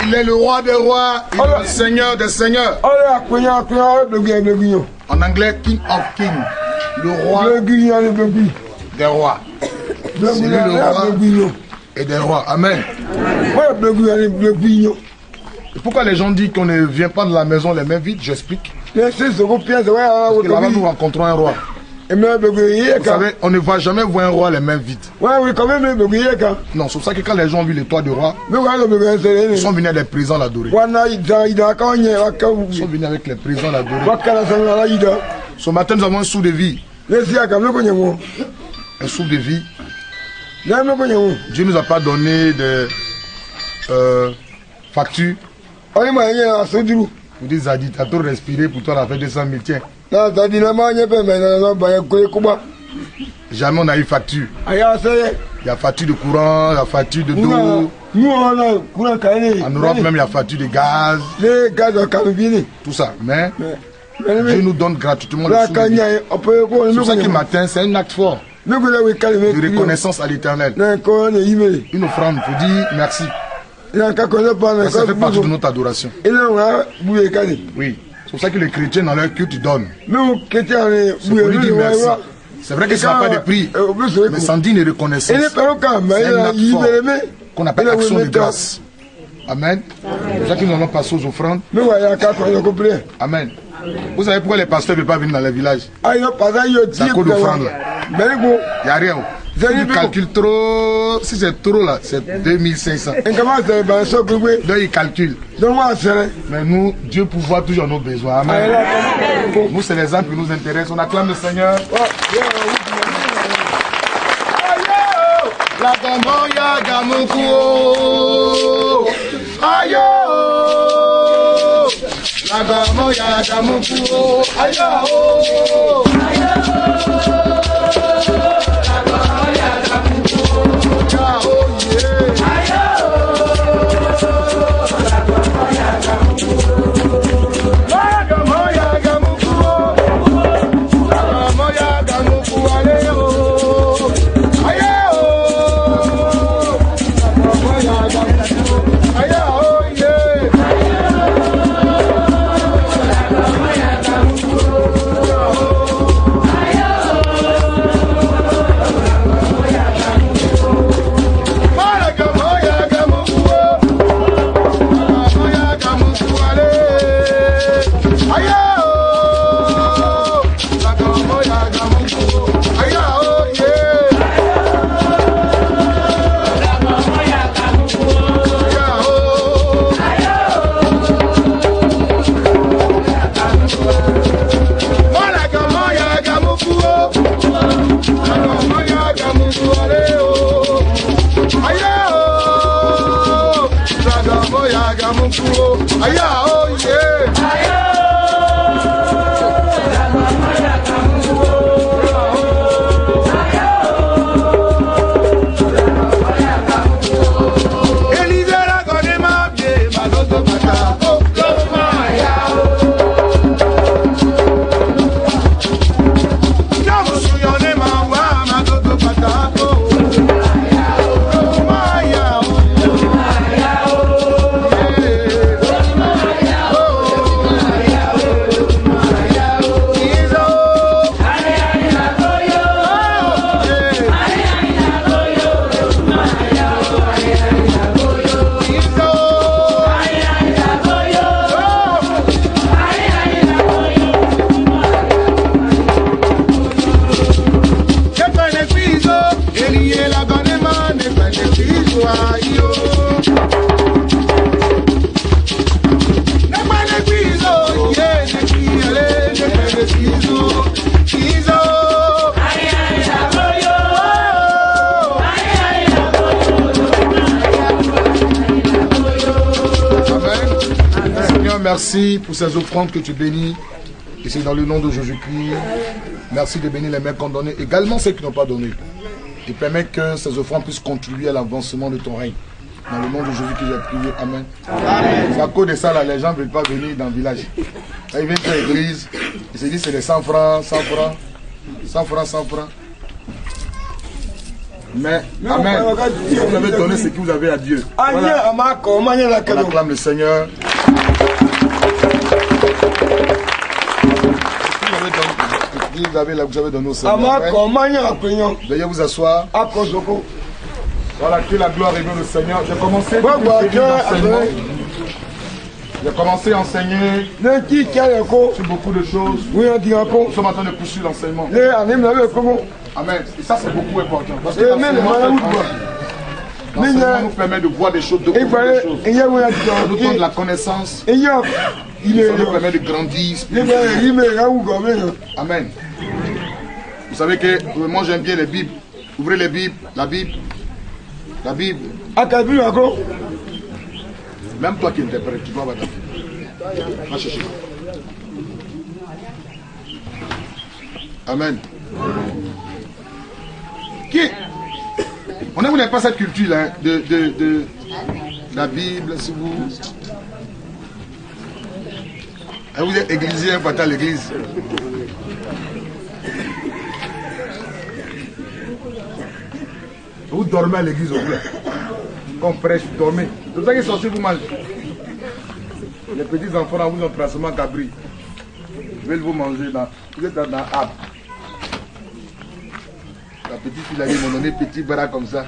Il est le roi des rois, il est le seigneur des seigneurs. En anglais, King of Kings. Le roi des rois. C'est lui le roi et des rois. Amen. Et pourquoi les gens disent qu'on ne vient pas de la maison les mains vides? J'explique. Parce que là-bas, nous rencontrons un roi. Vous savez, on ne va jamais voir un roi les mains vides. Non, c'est pour ça que quand les gens ont vu les toits du roi, ils sont venus avec les présents l'adorer. Ils sont venus avec les présents l'adorer. Ce matin, nous avons un souffle de vie. Un souffle de vie. Dieu ne nous a pas donné de facture. Vous dites, Zadi, tu as trop respiré pour toi, on a fait 200 000, tiens. Jamais on a eu facture. Il y a facture de courant, il y a facture de d'eau. En Europe même, il y a facture de gaz. Tout ça. Mais Dieu nous donne gratuitement le sou. C'est pour ça que matin, c'est un acte fort de reconnaissance à l'Éternel. Une offrande pour dire merci. Ça fait partie de notre adoration. Oui. C'est pour ça que les chrétiens dans leur culte donnent. C'est pour lui dire merci. C'est vrai que ça n'a pas de prix, mais sans dire une reconnaissance. C'est un acte fort qu'on appelle action de grâce. Amen. C'est pour ça que nous allons passer aux offrandes. Amen. Vous savez pourquoi les pasteurs ne peuvent pas venir dans les villages? C'est à cause d'offrandes. Il n'y a rien. Si tu calcules trop, si c'est trop là, c'est 2500. Donc ils calculent. Mais nous, Dieu pourvoit toujours nos besoins. Amen. Nous, c'est les âmes qui nous intéressent. On acclame le Seigneur. La Gamoya Gamukuo. Ayo. La Gamoya Gamukuo. Ayo. Merci pour ces offrandes que tu bénis. Et c'est dans le nom de Jésus-Christ. Merci de bénir les mains qui ont donné, également ceux qui n'ont pas donné. Et permet que ces offrandes puissent contribuer à l'avancement de ton règne. Dans le nom de Jésus que j'ai prié. Amen. C'est à cause de ça, là, les gens ne veulent pas venir dans le village. Là, ils viennent à l'église. Ils se disent c'est les 100 francs, 100 francs, 100 francs, 100 francs. Mais, amen, vous avez donné ce que vous avez à Dieu. Voilà. On acclame le Seigneur. Vous avez donné au Seigneur. Veuillez vous asseoir. Voilà, que la gloire revienne au Seigneur. J'ai commencé à enseigner sur beaucoup de choses. Nous sommes en train de poursuivre l'enseignement. Amen. Et ça, c'est beaucoup important. Parce que l'enseignement nous permet de voir des choses, de comprendre des choses. Ça nous donne de la connaissance. Ça nous permet de grandir. Amen. Vous savez que moi, j'aime bien les Bibles. Ouvrez les Bibles, la Bible. La Bible. Même toi qui interprètes, tu dois avoir ta Bible. Va chercher. Amen. Qui? On ne voulait pas cette culture là, de la Bible, si vous. Et vous êtes églisier, vous êtes à l'église. Vous dormez à l'église au bleu. Quand on prêche, vous dormez. C'est pour ça qu'ils sont sur vous mangez. Les petits enfants là, vous ont pratiquement cabri. Ils veulent vous manger là. Vous êtes dans l'arbre. La petite fille là, ils m'ont donné petit bras comme ça.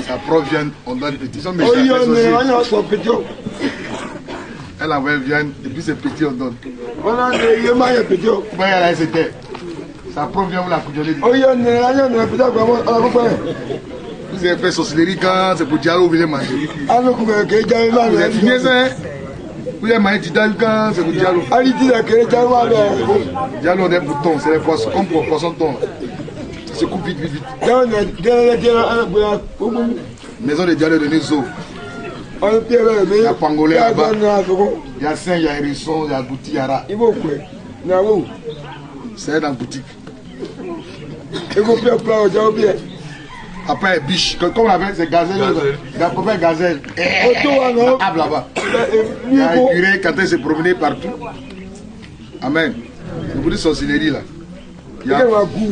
Sa prof vient, on donne petit. Ils sont méchants. Elle envoie viande et puis c'est petit, on donne. Comment elle c'était? Sa prof vient vous la couillonner. Vous avez fait sorcellerie quand c'est pour Diallo, vous voulez manger. Vous avez fini ça, hein? Vous avez mangé Diallo quand c'est pour Diallo. Diallo, on est pour thon, c'est les poissons, comme pour poisson thon. Ça se coupe vite. Maison de Diallo de Nezo. Il y a Pangolais là-bas. Il y a Saint, il y a Hérisson, il y a Gouti, il y a Ra. C'est dans la boutique. Après, biche, comme on avait, c'est gazelle. Il y a pas gazelle. Ah, là-bas. Il y a un curé quand il s'est promené partout. Amen. C'est pour des sorcelleries là. Il n'y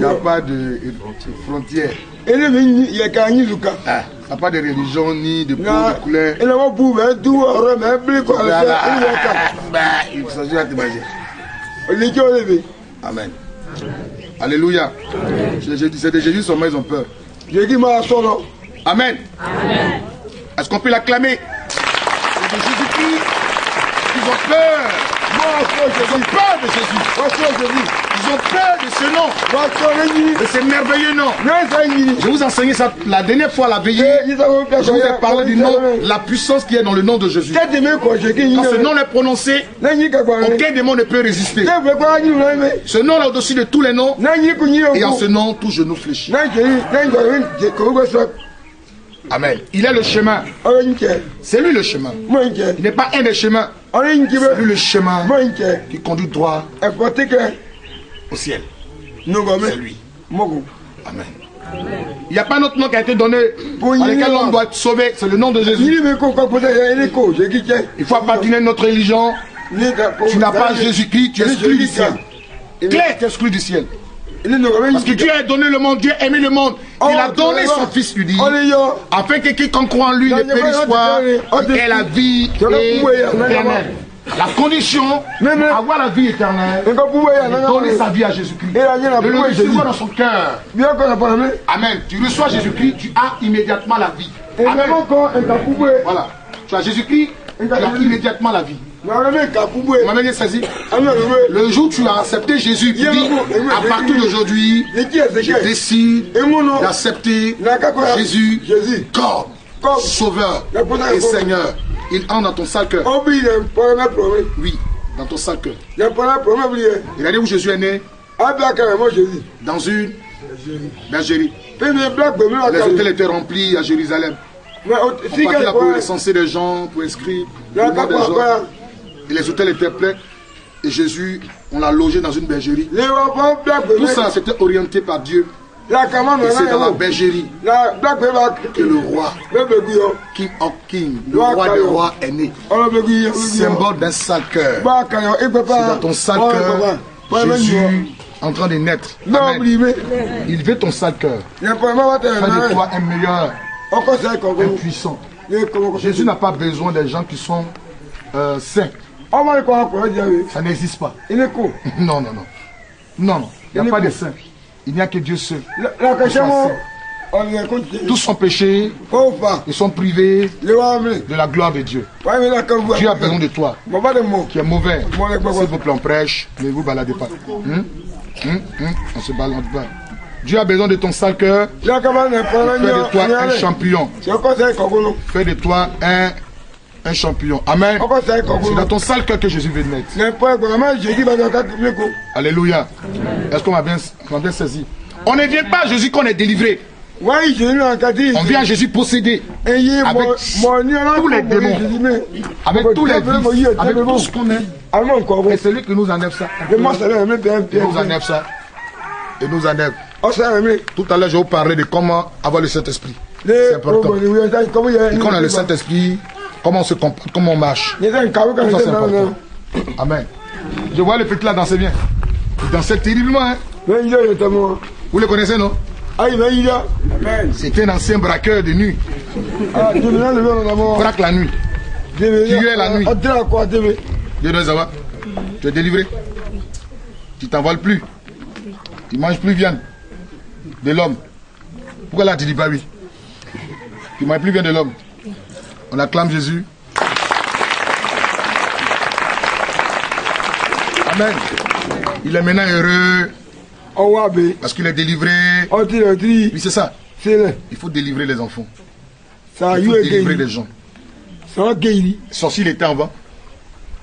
a pas de frontière. Il n'y a pas de religion ni de peau, de couleur. Il s'agit de te manger. Amen. Alléluia. C'est de Jésus seulement ils ont peur. Amen. Est-ce qu'on peut l'acclamer? C'est de Jésus-Christ. Ils ont peur. Ils ont peur de Jésus. Ils ont peur de ce nom. De ce merveilleux nom. Je vous enseignais ça la dernière fois à la veillée. Je vous ai parlé du nom, la puissance qui est dans le nom de Jésus. Quand ce nom est prononcé, aucun démon ne peut résister. Ce nom est au-dessus de tous les noms. Et en ce nom, tout genou fléchit. Amen. Il est le chemin. C'est lui le chemin. Il n'est pas un des chemins. C'est lui le chemin qui conduit droit au ciel. C'est lui. Amen. Il n'y a pas un autre nom qui a été donné par lequel l'homme doit être sauvé. C'est le nom de Jésus. Il faut appartenir à notre religion. Tu n'as pas Jésus-Christ, tu es exclu du ciel. Claire, tu es exclu du ciel. Parce que Dieu a donné le monde, Dieu a aimé le monde. Il a donné son Fils unique afin que quiconque croit en lui ne périsse pas et ait la vie éternelle. La condition pour avoir la vie éternelle, c'est de donner sa vie à Jésus-Christ. De le recevoir dans son cœur. Amen. Tu reçois Jésus-Christ, tu as immédiatement la vie. Amen. Voilà. Tu as Jésus-Christ, tu as immédiatement la vie. Le jour où tu as accepté Jésus, tu dis à partir d'aujourd'hui, je décide d'accepter Jésus comme Sauveur et Seigneur. Il entre dans ton sale cœur. Oui, dans ton sale cœur. Regardez où Jésus est né. Dans une bergerie. Les hôtels étaient remplis à Jérusalem. On partit là pour recenser des gens, pour inscrire le nom des gens. Et les hôtels étaient pleins. Et Jésus, on l'a logé dans une bergerie. Tout ça, c'était orienté par Dieu. Et c'est dans la bergerie que le roi, King of King, le roi des rois est né. Symbole d'un sale cœur. C'est dans ton sale cœur, Jésus en train de naître. Amen. Il veut ton sale cœur. Fais de toi un meilleur, un puissant. Jésus n'a pas besoin des gens qui sont saints. Ça n'existe pas. Non, non, non. Non, non. Il n'y a pas de saints. Il n'y a que Dieu seul. Tous sont péchés. Ils sont privés de la gloire de Dieu. Dieu a besoin de toi. Qui est mauvais. S'il vous plaît, on prêche. Ne vous baladez pas. On se balade pas. Dieu a besoin de ton sale cœur. Fais de toi un champion. Fais de toi un champion. Amen. C'est dans ton sale cœur que Jésus veut naître. Alléluia. Est-ce qu'on m'a bien saisi? On ne vient pas à Jésus qu'on est délivré. On vient à Jésus possédé. Avec tous les démons. Avec tous les vices. Avec tout ce qu'on est. Et celui qui nous enlève ça. Il nous enlève ça. Et nous enlève. Tout à l'heure, je vous parlais de comment avoir le Saint-Esprit. C'est important. Et quand on a le Saint-Esprit, comment on se comporte, comment on marche. Tout ça, c'est important. Amen. Je vois le petit là danser bien. Il dansait terriblement. Hein? Vous le connaissez, non? C'est un ancien braqueur de nuit. Braque la nuit. Tuer la nuit. Dieu doit savoir. Tu es délivré. Tu t'envoles plus. Tu ne manges plus viande de l'homme. Pourquoi là tu dis pas oui? Tu ne manges plus viande de l'homme. On acclame Jésus. Amen. Il est maintenant heureux. Parce qu'il est délivré. Oui, c'est ça. Il faut délivrer les enfants. Il faut délivrer les gens. Sorcier, il était avant.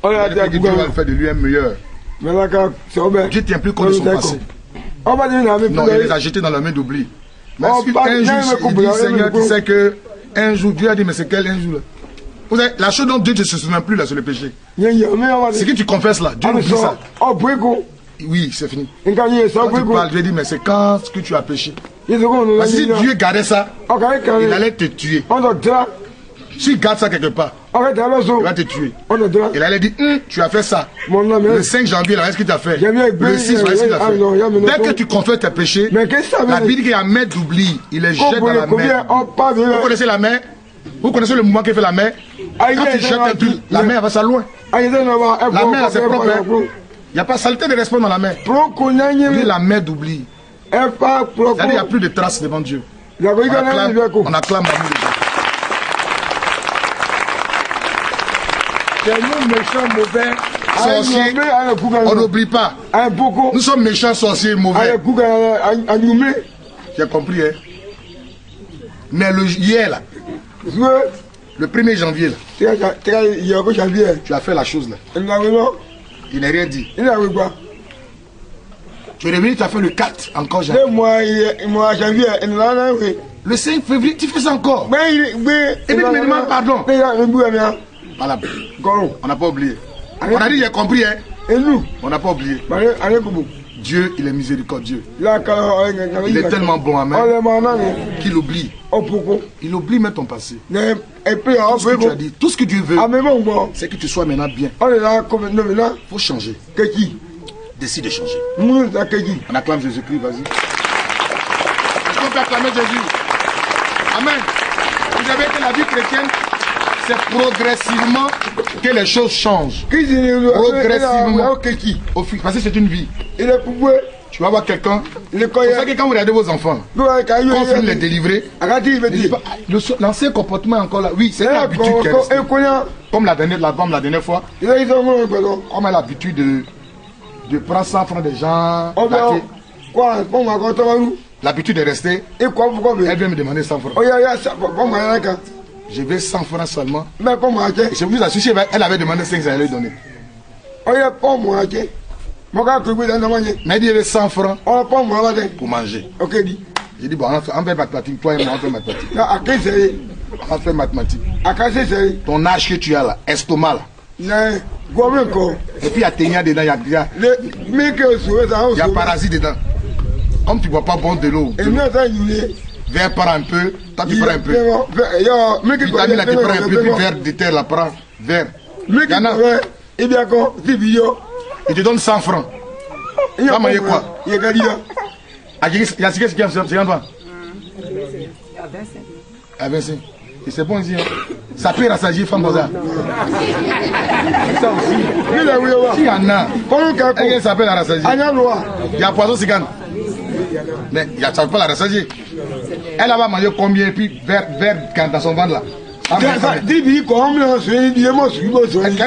Dieu va faire de lui un meilleur. Dieu ne tient plus compte de son passé. Non, il les a jetés dans la main d'oubli. Mais un jour, il dit, Seigneur, tu sais que un jour, Dieu a dit, mais c'est quel un jour là? Vous savez, la chose dont Dieu ne se souvient plus là, c'est le péché. Ce que tu confesses là, Dieu oublie ça. Oui, c'est fini. Quand tu parles, Dieu dit, mais c'est quand ce que tu as péché. Parce que si Dieu gardait ça, il allait te tuer. S'il garde ça quelque part, il va te tuer. Il allait dire, tu as fait ça. Le 5 janvier, là, est-ce que tu as fait? Le 6, est-ce que tu as fait? Dès que tu confesses tes péchés, la Bible dit qu'il y a un main d'oubli. Il les jette dans la mer. Vous connaissez la mer? Vous connaissez le mouvement qui fait la mer? Quand tu jettes un truc, la mer va ça loin. La mer, c'est propre. Il n'y a pas saleté de respect dans la mer. Il la mer d'oubli. C'est-à-dire qu'il n'y a plus de traces devant Dieu. On acclame l'amour de Dieu. C'est nous méchants, mauvais, sorciers, on n'oublie pas. Nous sommes méchants, sorciers, mauvais. J'ai compris, hein? Mais hier, là, le 1er janvier, là, tu as fait la chose, là. Il n'a rien dit. Tu es revenu, tu as fait le 4, encore janvier. Le 5 février, tu fais ça encore. Et puis tu me demandes pardon. Voilà. On n'a pas oublié. On a dit j'ai compris, hein. Et nous? On n'a pas oublié. Dieu, il est miséricordieux. Il est tellement bon, amen, qu'il oublie. Il oublie même ton passé. Tout ce que tu as dit, tout ce que Dieu veut, c'est que tu sois maintenant bien. Il faut changer. Décide de changer. On acclame Jésus-Christ, vas-y. Est-ce qu'on peut acclamer Jésus? Amen. Vous savez que la vie chrétienne, c'est progressivement que les choses changent. Progressivement. Parce que c'est une vie. Tu vas voir quelqu'un. C'est pour ça que quand vous regardez vos enfants, quand on finit de les délivrer, l'ancien comportement est encore là. Oui, c'est une habitude qui est restée. Comme la dernière fois, on a l'habitude de prendre 100 francs des gens. L'habitude est restée. Elle vient me demander 100 francs. Je vais 100 francs seulement. Je vous assure, si elle avait demandé 5, j'allais lui donner. Mais il y avait 100 francs pour manger. J'ai dit, bon, on fait mathématiques. Toi et moi, on fait mathématiques. On fait mathématiques. Ton âge que tu as là, estomac là. Et puis il y a ténia dedans, il y a parasite dedans. Comme tu ne bois pas bon de l'eau, verre prend un peu, toi tu prends un peu. Vitamine là tu prends un peu, puis verre de terre là prend, verre. Il te donne 100 francs. Tu vas manger quoi? Il y a Gadia. Il y a ce qui est 50 ans. À 25. Et c'est bon ici. Ça peut rassasier femme ça. Ça aussi. Il y en a. Elle s'appelle la rassasier. Il y a poisson cigane. Mais il y a ça peut la rassasier. Elle va manger combien et puis vers dans son ventre là. Quand tu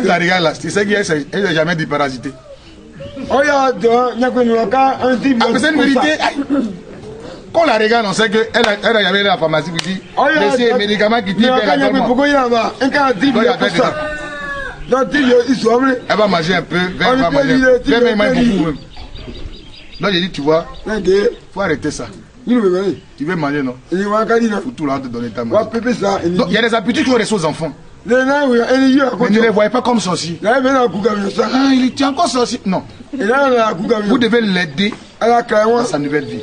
la regardes là, tu sais qu'elle n'a jamais d'hyperacité. C'est une vérité. Quand on la regarde, on sait qu'elle a jamais la pharmacie pour dire laissez les médicaments qui tirent vers la dormant. Elle va manger un peu, elle va manger un peu, beaucoup. Donc j'ai dit, tu vois, il faut arrêter ça. Tu veux manger, non? Il faut tout là te donner ta manger. Donc il y a des habitudes qui ont resté aux enfants. Mais ne les voyez pas comme sorciers. Ah, il était encore sorcier. Non. Vous devez l'aider à sa nouvelle vie.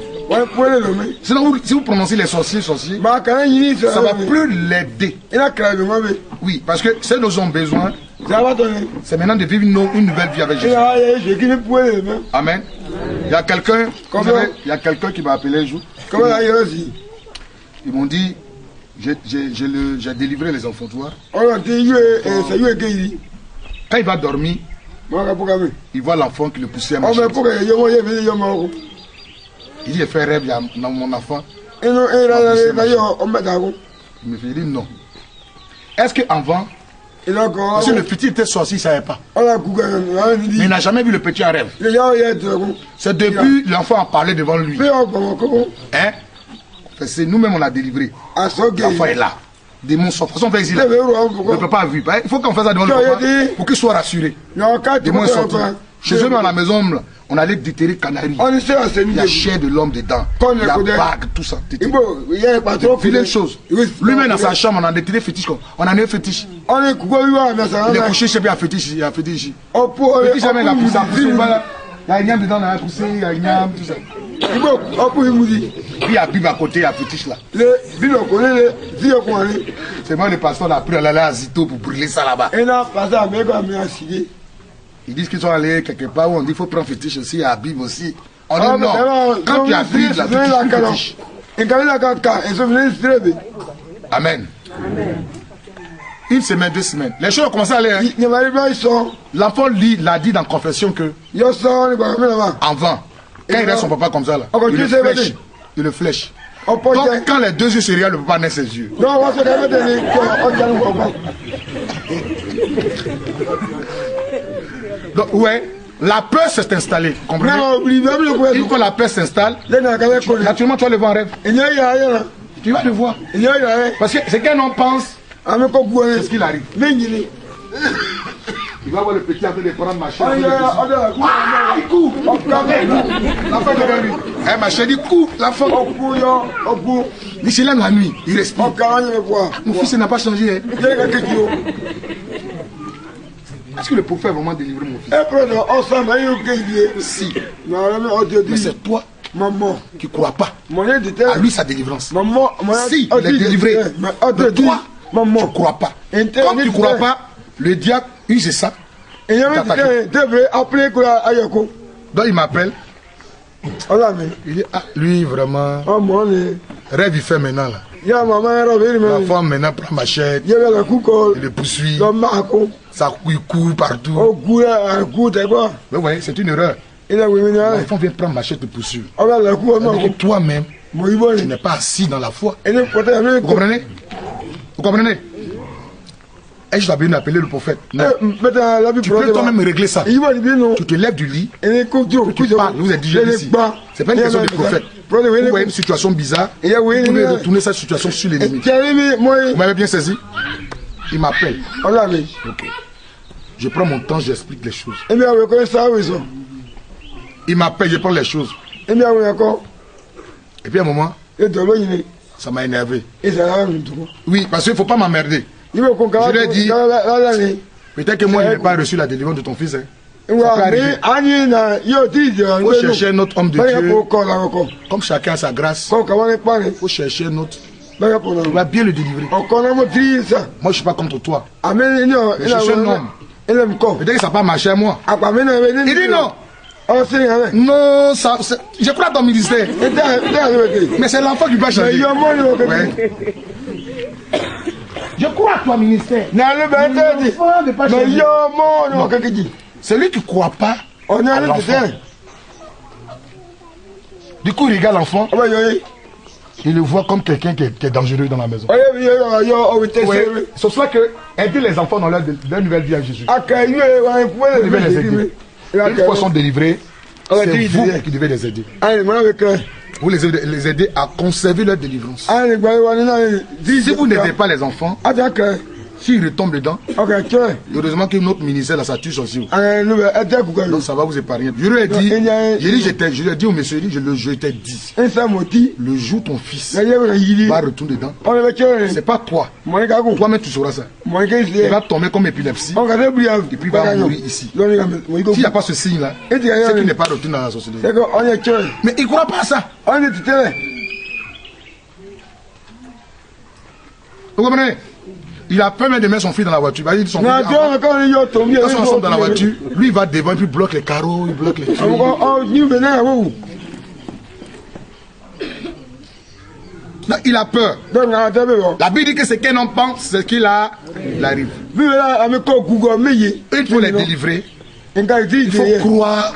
Sinon, si vous prononcez les sorciers, ça ne va plus l'aider. Oui, parce que ce dont ils ont besoin, c'est maintenant de vivre une nouvelle vie avec Jésus. Amen. Il y a quelqu'un qui m'a appelé un jour. Ils m'ont dit, j'ai délivré les enfants, tu vois. Quand il va dormir, il voit l'enfant qui le poussait à marcher. Il dit, j'ai fait rêve dans mon enfant. Il me fait dire non. Est-ce qu'avant, parce que le petit était sorcier, il ne savait pas. Mais il n'a jamais vu le petit en rêve. C'est depuis l'enfant a parlé devant lui. Hein? C'est nous-mêmes on l'a délivré. L'enfant est là. Démon sort. De toute façon, on fait ici. Le papa a vu. Il faut qu'on fasse ça devant le papa pour qu'il soit rassuré. Démon est sorti. Chez eux, dans la maison, on allait déterrer Canari. Il y a chair de l'homme dedans. Il y a bague, tout ça. Il y a une chose. Lui-même dans sa chambre, on a déterré fétiche. On a un fétiche. Il est couché chez lui, il y a un fétiche ici. Fétiche, jamais il a poussé. Il y a une yam dedans, il a poussé, il y a une yam, tout ça. Puis il y a Bible à côté, il y a fétiche là. C'est moi le pasteur a pris à l'aller à Zito pour brûler ça là-bas. Ils disent qu'ils sont allés quelque part où on dit qu'il faut prendre fétiche aussi, à Bible aussi. On dit non, quand tu as Bible, la fétiche. Amen. Une semaine, 2 semaines. Les choses ont commencé à aller. Hein. L'enfant l'a dit dans la confession que avant, quand il a son papa comme ça, là, il le flèche. Donc quand les 2 yeux se regardent, le papa naît ses yeux. Donc, ouais, la peur s'est installée. Comprenez? Une fois la peur s'installe, naturellement tu vas le voir en rêve. Tu vas le voir. Parce que ce qu'un homme pense, c'est ce qu'il arrive. Il va voir le petit en train de prendre ma chaîne. Il court. L'enfant devant lui. Ma chaîne, il court. L'enfant. Il se lève la nuit. Il respire. Mon fils n'a pas changé. Est-ce que le prophète a vraiment délivré mon fils? Si. Mais c'est toi qui ne crois pas à lui sa délivrance. Si, il est délivré. Mais toi, tu ne crois pas. Comme tu ne crois pas, le diable use ça. Donc il m'appelle. Il dit, ah, lui vraiment, rêve il fait maintenant là. La femme maintenant prend ma chaîne, il le poursuit, ça il court partout. Mais ouais, c'est une erreur. L'enfant vient prendre ma chaîne te poursuivre. Toi-même, tu n'es pas assis dans la foi. Vous comprenez? Vous comprenez? Et je dois bien appeler le prophète. Non. Tu peux toi-même régler ça. Tu te lèves du lit, tu parles, vous êtes déjà ici. Ce n'est pas une question de prophète. Vous voyez une situation bizarre, vous pouvez retourner cette situation sur l'ennemi. Vous m'avez bien saisi? Il m'appelle. Okay. Je prends mon temps, j'explique les choses. Il m'appelle, je prends les choses. Et puis à un moment, ça m'a énervé. Oui, parce qu'il ne faut pas m'emmerder. Je lui ai dit, peut-être que moi je n'ai pas reçu la délivrance de ton fils. Il faut chercher un autre homme de Dieu. Comme chacun a sa grâce, il faut chercher un autre. Il va bien le délivrer. Moi je ne suis pas contre toi. Mais je suis un homme. Peut-être que ça n'a pas marché à moi. Il dit non. Non, ça, je crois à ton ministère. Mais c'est l'enfant qui va changer. Ouais. Je crois à ton ministère. C'est lui qui ne croit pas à l'enfant. Du coup, il regarde l'enfant. Il le voit comme quelqu'un qui est dangereux dans la maison. Ouais. C'est cela que aider les enfants dans leur nouvelle vie à Jésus. Vous devez les aider. Une fois qu'ils sont délivrés, c'est vous qui devez les aider. Vous les aider à conserver leur délivrance. Si vous n'aidez pas les enfants, s'ils retombent dedans, heureusement que notre ministère, là, ça tue aussi. Donc ça va vous épargner. Je lui ai dit au monsieur, je t'ai dit, le jour ton fils va retourner dedans, c'est pas toi. Toi-même tu sauras ça. Il va tomber comme épilepsie et puis il va mourir ici. S'il n'y a pas ce signe-là, c'est qu'il n'est pas retourné dans la société. Mais il ne croit pas à ça. Vous comprenez? Il a peur même de mettre son fils dans la voiture. Quand ils sont dans la voiture, lui il va devant et puis il bloque les carreaux, il bloque les trucs. Non, il a peur. La Bible dit que ce qu'un homme pense, c'est ce qu'il arrive. Il faut les délivrer. Il faut croire.